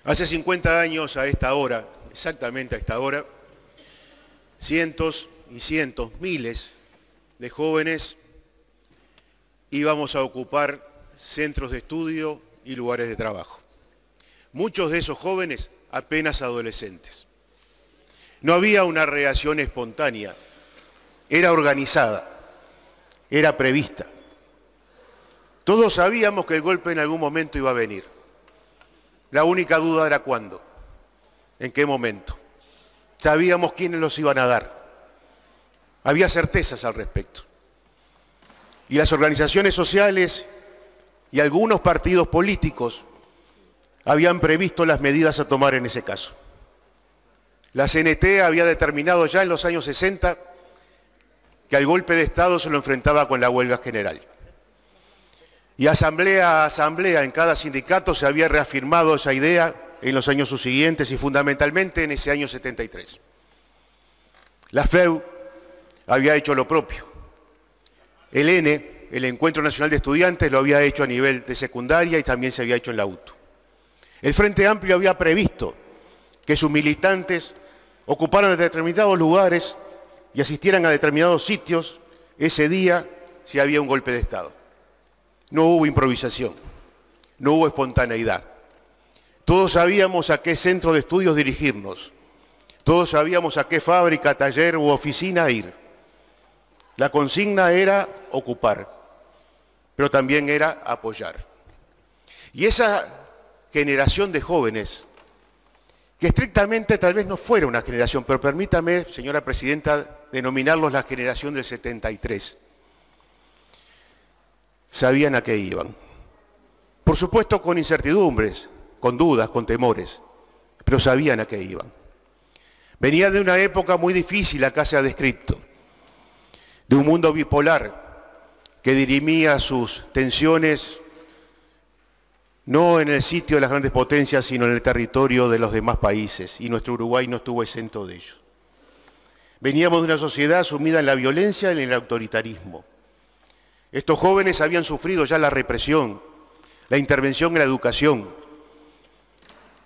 Hace 50 años a esta hora, exactamente a esta hora, cientos y cientos, miles de jóvenes íbamos a ocupar centros de estudio y lugares de trabajo. Muchos de esos jóvenes apenas adolescentes. No había una reacción espontánea, era organizada, era prevista. Todos sabíamos que el golpe en algún momento iba a venir. La única duda era cuándo, en qué momento. Sabíamos quiénes los iban a dar. Había certezas al respecto. Y las organizaciones sociales y algunos partidos políticos habían previsto las medidas a tomar en ese caso. La CNT había determinado ya en los años 60 que al golpe de Estado se lo enfrentaba con la huelga general. Y asamblea a asamblea en cada sindicato se había reafirmado esa idea en los años subsiguientes y fundamentalmente en ese año 73. La FEU había hecho lo propio. El ENE, el Encuentro Nacional de Estudiantes, lo había hecho a nivel de secundaria y también se había hecho en la UTU. El Frente Amplio había previsto que sus militantes ocuparan determinados lugares y asistieran a determinados sitios ese día si había un golpe de Estado. No hubo improvisación, no hubo espontaneidad. Todos sabíamos a qué centro de estudios dirigirnos. Todos sabíamos a qué fábrica, taller u oficina ir. La consigna era ocupar, pero también era apoyar. Y esa generación de jóvenes, que estrictamente tal vez no fuera una generación, pero permítame, señora presidenta, denominarlos la generación del 73, sabían a qué iban. Por supuesto con incertidumbres, con dudas, con temores, pero sabían a qué iban. Venía de una época muy difícil, acá se ha descrito, de un mundo bipolar que dirimía sus tensiones no en el sitio de las grandes potencias, sino en el territorio de los demás países, y nuestro Uruguay no estuvo exento de ello. Veníamos de una sociedad sumida en la violencia y en el autoritarismo. Estos jóvenes habían sufrido ya la represión, la intervención en la educación,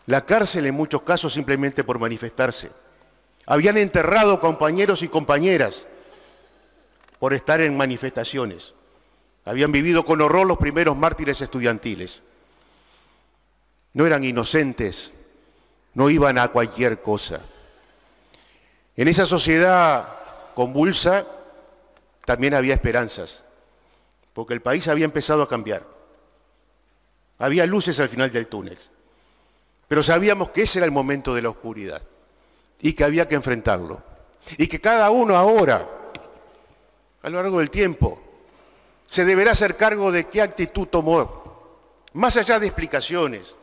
la cárcel en muchos casos simplemente por manifestarse. Habían enterrado compañeros y compañeras por estar en manifestaciones. Habían vivido con horror los primeros mártires estudiantiles. No eran inocentes, no iban a cualquier cosa. En esa sociedad convulsa también había esperanzas, porque el país había empezado a cambiar. Había luces al final del túnel, pero sabíamos que ese era el momento de la oscuridad y que había que enfrentarlo. Y que cada uno ahora, a lo largo del tiempo, se deberá hacer cargo de qué actitud tomó, más allá de explicaciones,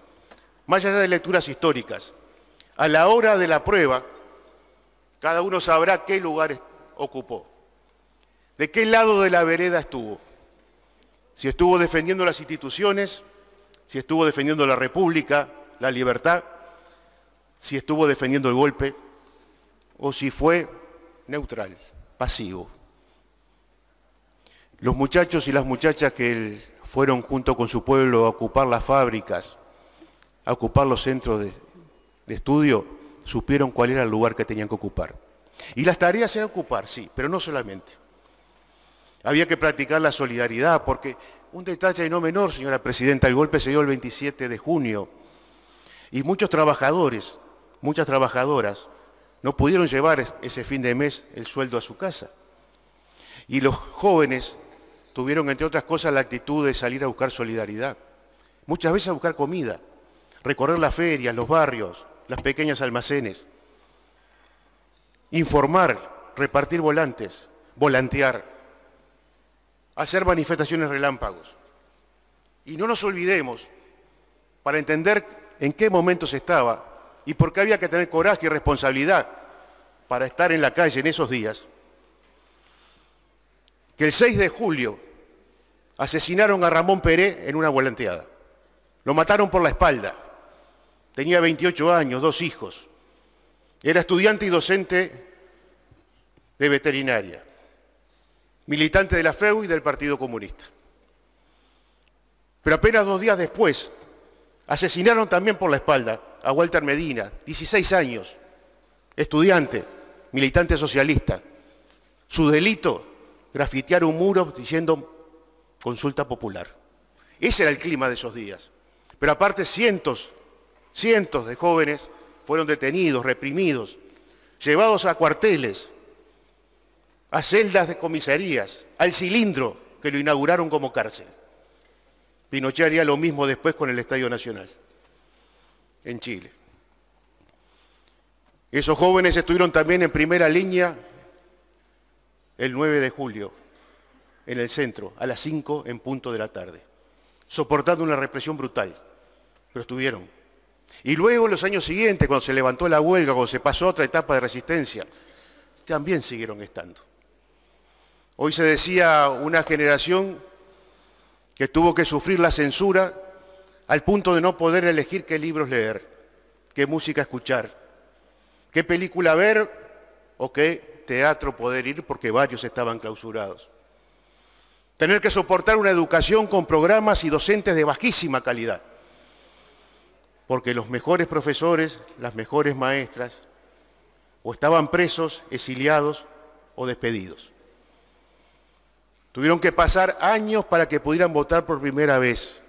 más allá de lecturas históricas. A la hora de la prueba, cada uno sabrá qué lugar ocupó, de qué lado de la vereda estuvo. Si estuvo defendiendo las instituciones, si estuvo defendiendo la República, la libertad, si estuvo defendiendo el golpe, o si fue neutral, pasivo. Los muchachos y las muchachas que fueron junto con su pueblo a ocupar las fábricas, a ocupar los centros de estudio, supieron cuál era el lugar que tenían que ocupar. Y las tareas eran ocupar, sí, pero no solamente. Había que practicar la solidaridad, porque un detalle no menor, señora presidenta, el golpe se dio el 27 de junio y muchos trabajadores, muchas trabajadoras, no pudieron llevar ese fin de mes el sueldo a su casa. Y los jóvenes tuvieron, entre otras cosas, la actitud de salir a buscar solidaridad. Muchas veces a buscar comida, recorrer las ferias, los barrios, las pequeñas almacenes, informar, repartir volantes, volantear, hacer manifestaciones relámpagos. Y no nos olvidemos, para entender en qué momento se estaba y por qué había que tener coraje y responsabilidad para estar en la calle en esos días, que el 6 de julio asesinaron a Ramón Peré en una volanteada. Lo mataron por la espalda. Tenía 28 años, 2 hijos. Era estudiante y docente de veterinaria. Militante de la FEU y del Partido Comunista. Pero apenas 2 días después, asesinaron también por la espalda a Walter Medina, 16 años, estudiante, militante socialista. Su delito, grafitear un muro diciendo consulta popular. Ese era el clima de esos días. Pero aparte cientos de jóvenes fueron detenidos, reprimidos, llevados a cuarteles, a celdas de comisarías, al Cilindro, que lo inauguraron como cárcel. Pinochet haría lo mismo después con el Estadio Nacional, en Chile. Esos jóvenes estuvieron también en primera línea el 9 de julio, en el centro, a las 5 en punto de la tarde, soportando una represión brutal, pero estuvieron. Y luego, en los años siguientes, cuando se levantó la huelga, cuando se pasó a otra etapa de resistencia, también siguieron estando. Hoy se decía una generación que tuvo que sufrir la censura al punto de no poder elegir qué libros leer, qué música escuchar, qué película ver o qué teatro poder ir, porque varios estaban clausurados. Tener que soportar una educación con programas y docentes de bajísima calidad, porque los mejores profesores, las mejores maestras, o estaban presos, exiliados o despedidos. Tuvieron que pasar años para que pudieran votar por primera vez.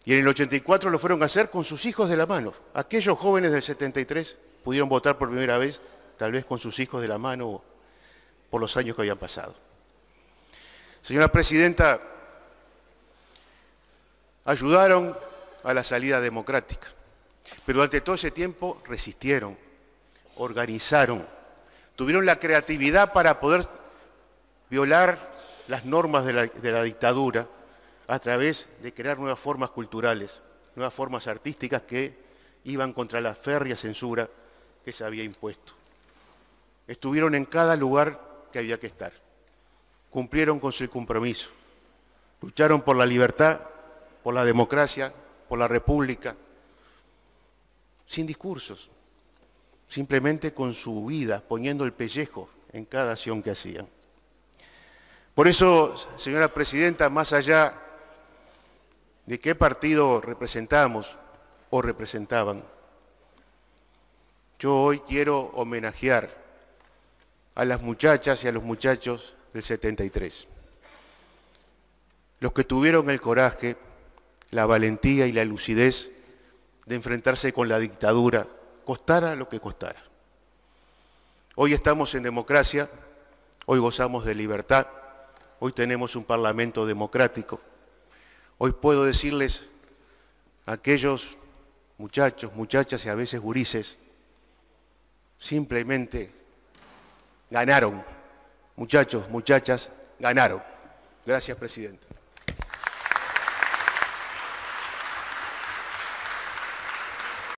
Y en el 84 lo fueron a hacer con sus hijos de la mano. Aquellos jóvenes del 73 pudieron votar por primera vez, tal vez con sus hijos de la mano, por los años que habían pasado. Señora Presidenta, ayudaron a la salida democrática, pero durante todo ese tiempo resistieron, organizaron, tuvieron la creatividad para poder violar las normas de la dictadura a través de crear nuevas formas culturales, nuevas formas artísticas que iban contra la férrea censura que se había impuesto. Estuvieron en cada lugar que había que estar, cumplieron con su compromiso, lucharon por la libertad, por la democracia, por la república, sin discursos, simplemente con su vida, poniendo el pellejo en cada acción que hacían. Por eso, señora Presidenta, más allá de qué partido representamos o representaban, yo hoy quiero homenajear a las muchachas y a los muchachos del 73, los que tuvieron el coraje, la valentía y la lucidez de enfrentarse con la dictadura, costara lo que costara. Hoy estamos en democracia, hoy gozamos de libertad, hoy tenemos un parlamento democrático. Hoy puedo decirles a aquellos muchachos, muchachas y a veces gurises, simplemente ganaron. Muchachos, muchachas, ganaron. Gracias, Presidente.